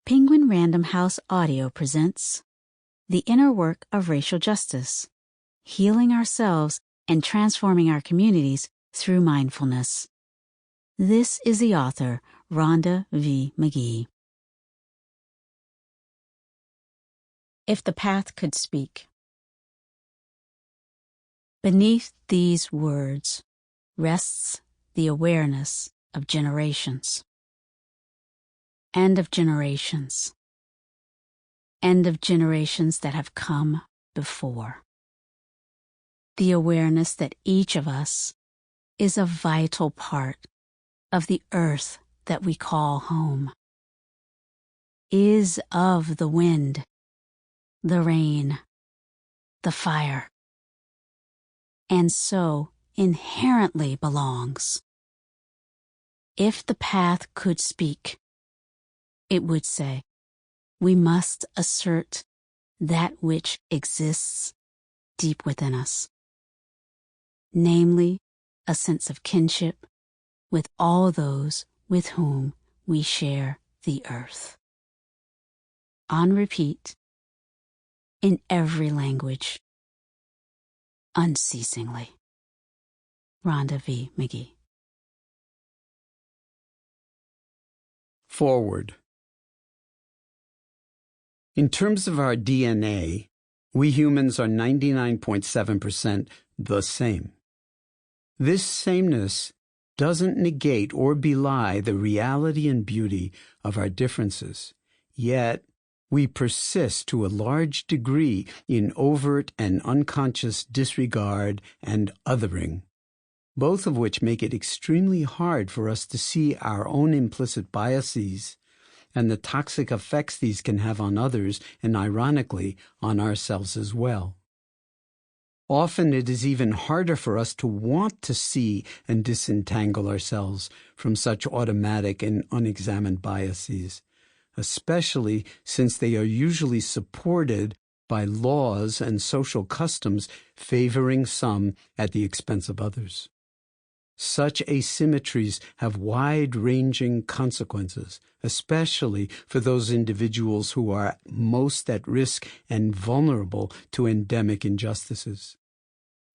Penguin Random House Audio presents The Inner Work of Racial Justice, Healing Ourselves and Transforming Our Communities Through Mindfulness. This is the author, Rhonda V. Magee. If the Path Could Speak. Beneath these words rests the awareness of generations. And of generations. And of generations that have come before. The awareness that each of us is a vital part of the earth that we call home. Is of the wind, the rain, the fire. And so inherently belongs. If the path could speak, it would say, we must assert that which exists deep within us, namely a sense of kinship with all those with whom we share the earth. On repeat, in every language, unceasingly. Rhonda V. Magee. Foreword. In terms of our DNA, we humans are 99.7% the same. This sameness doesn't negate or belie the reality and beauty of our differences, yet we persist to a large degree in overt and unconscious disregard and othering, both of which make it extremely hard for us to see our own implicit biases and the toxic effects these can have on others and, ironically, on ourselves as well. Often it is even harder for us to want to see and disentangle ourselves from such automatic and unexamined biases, especially since they are usually supported by laws and social customs favoring some at the expense of others. Such asymmetries have wide-ranging consequences, especially for those individuals who are most at risk and vulnerable to endemic injustices.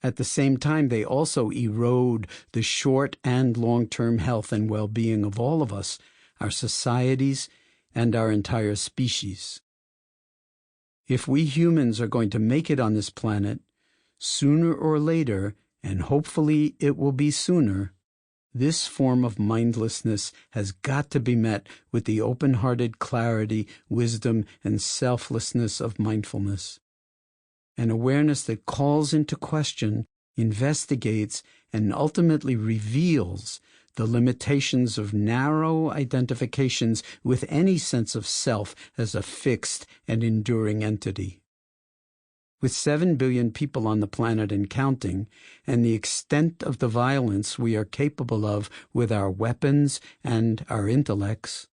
At the same time, they also erode the short and long-term health and well-being of all of us, our societies, and our entire species. If we humans are going to make it on this planet, sooner or later, and hopefully it will be sooner, this form of mindlessness has got to be met with the open-hearted clarity, wisdom, and selflessness of mindfulness. An awareness that calls into question, investigates, and ultimately reveals the limitations of narrow identifications with any sense of self as a fixed and enduring entity. With 7 billion people on the planet and counting, and the extent of the violence we are capable of with our weapons and our intellects,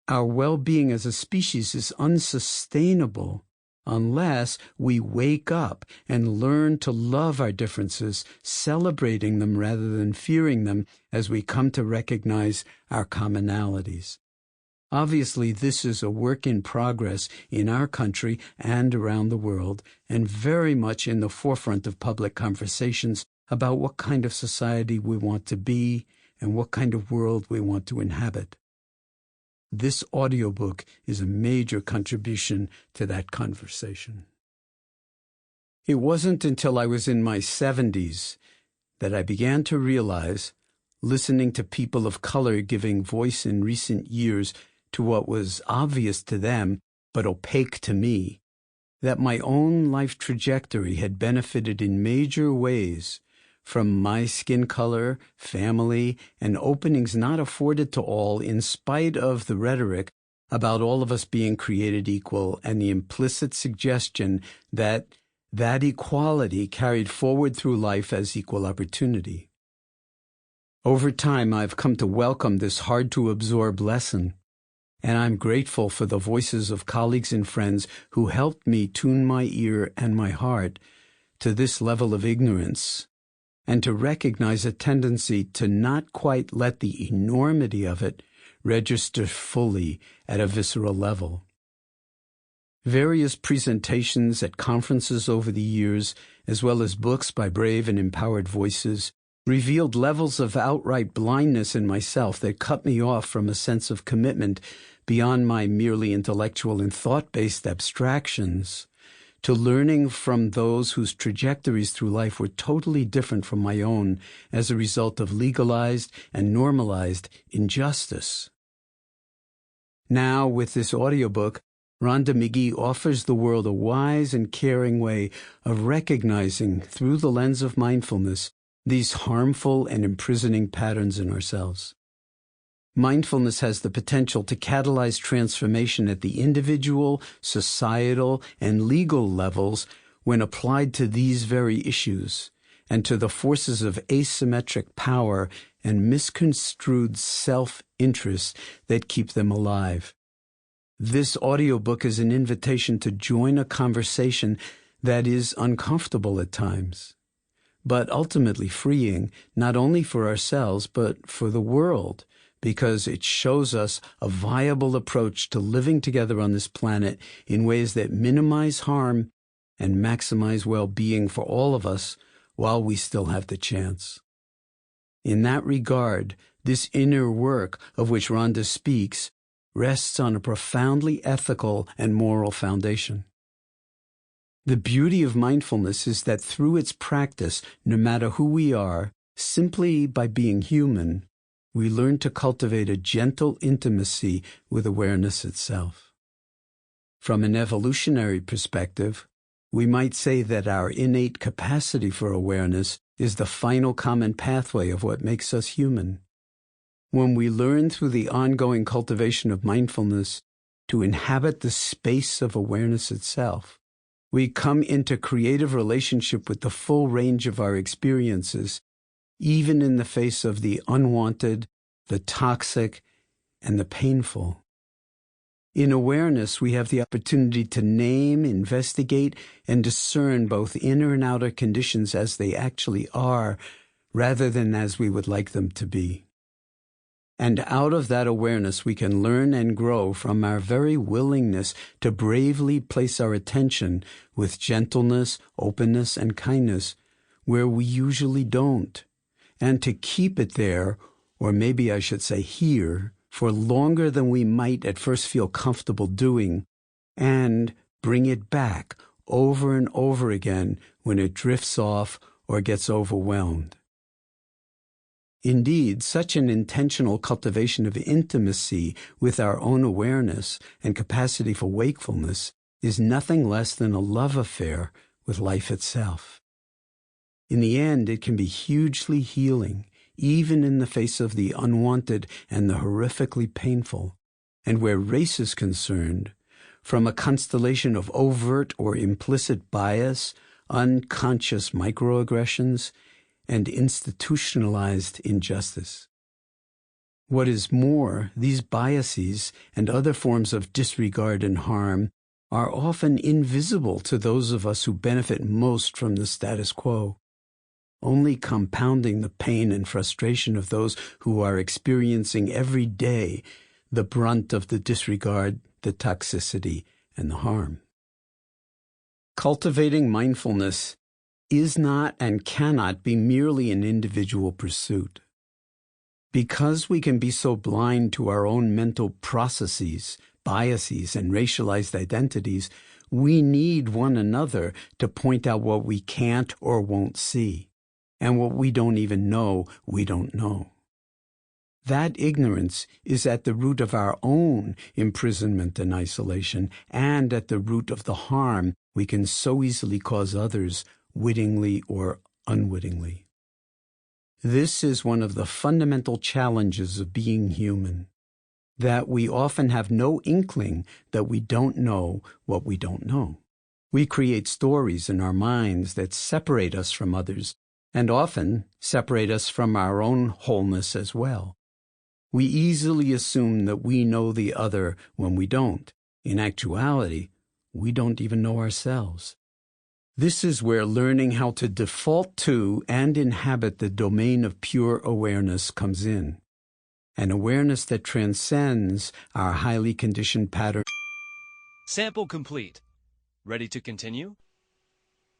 our well-being as a species is unsustainable unless we wake up and learn to love our differences, celebrating them rather than fearing them as we come to recognize our commonalities. Obviously, this is a work in progress in our country and around the world, and very much in the forefront of public conversations about what kind of society we want to be and what kind of world we want to inhabit. This audiobook is a major contribution to that conversation. It wasn't until I was in my 70s that I began to realize, listening to people of color giving voice in recent years to what was obvious to them but opaque to me, that my own life trajectory had benefited in major ways from my skin color, family, and openings not afforded to all in spite of the rhetoric about all of us being created equal and the implicit suggestion that that equality carried forward through life as equal opportunity. Over time, I've come to welcome this hard-to-absorb lesson, and I'm grateful for the voices of colleagues and friends who helped me tune my ear and my heart to this level of ignorance, and to recognize a tendency to not quite let the enormity of it register fully at a visceral level. Various presentations at conferences over the years, as well as books by brave and empowered voices, revealed levels of outright blindness in myself that cut me off from a sense of commitment beyond my merely intellectual and thought-based abstractions to learning from those whose trajectories through life were totally different from my own as a result of legalized and normalized injustice. Now, with this audiobook, Rhonda Magee offers the world a wise and caring way of recognizing, through the lens of mindfulness, these harmful and imprisoning patterns in ourselves. Mindfulness has the potential to catalyze transformation at the individual, societal, and legal levels when applied to these very issues, and to the forces of asymmetric power and misconstrued self-interest that keep them alive. This audiobook is an invitation to join a conversation that is uncomfortable at times, but ultimately freeing, not only for ourselves, but for the world, because it shows us a viable approach to living together on this planet in ways that minimize harm and maximize well-being for all of us while we still have the chance. In that regard, this inner work of which Rhonda speaks rests on a profoundly ethical and moral foundation. The beauty of mindfulness is that through its practice, no matter who we are, simply by being human, we learn to cultivate a gentle intimacy with awareness itself. From an evolutionary perspective, we might say that our innate capacity for awareness is the final common pathway of what makes us human. When we learn through the ongoing cultivation of mindfulness to inhabit the space of awareness itself, we come into creative relationship with the full range of our experiences, even in the face of the unwanted, the toxic, and the painful. In awareness, we have the opportunity to name, investigate, and discern both inner and outer conditions as they actually are, rather than as we would like them to be. And out of that awareness, we can learn and grow from our very willingness to bravely place our attention with gentleness, openness, and kindness where we usually don't, and to keep it there, or maybe I should say here, for longer than we might at first feel comfortable doing, and bring it back over and over again when it drifts off or gets overwhelmed. Indeed, such an intentional cultivation of intimacy with our own awareness and capacity for wakefulness is nothing less than a love affair with life itself. In the end, it can be hugely healing, even in the face of the unwanted and the horrifically painful, and where race is concerned, from a constellation of overt or implicit bias, unconscious microaggressions, and institutionalized injustice. What is more, these biases and other forms of disregard and harm are often invisible to those of us who benefit most from the status quo, only compounding the pain and frustration of those who are experiencing every day the brunt of the disregard, the toxicity, and the harm. Cultivating mindfulness is not and cannot be merely an individual pursuit. Because we can be so blind to our own mental processes, biases, and racialized identities, we need one another to point out what we can't or won't see, and what we don't even know we don't know. That ignorance is at the root of our own imprisonment and isolation, and at the root of the harm we can so easily cause others, wittingly or unwittingly. This is one of the fundamental challenges of being human, that we often have no inkling that we don't know what we don't know. We create stories in our minds that separate us from others, and often separate us from our own wholeness as well. We easily assume that we know the other when we don't. In actuality, we don't even know ourselves. This is where learning how to default to and inhabit the domain of pure awareness comes in. an awareness that transcends our highly conditioned pattern. Sample complete. Ready to continue?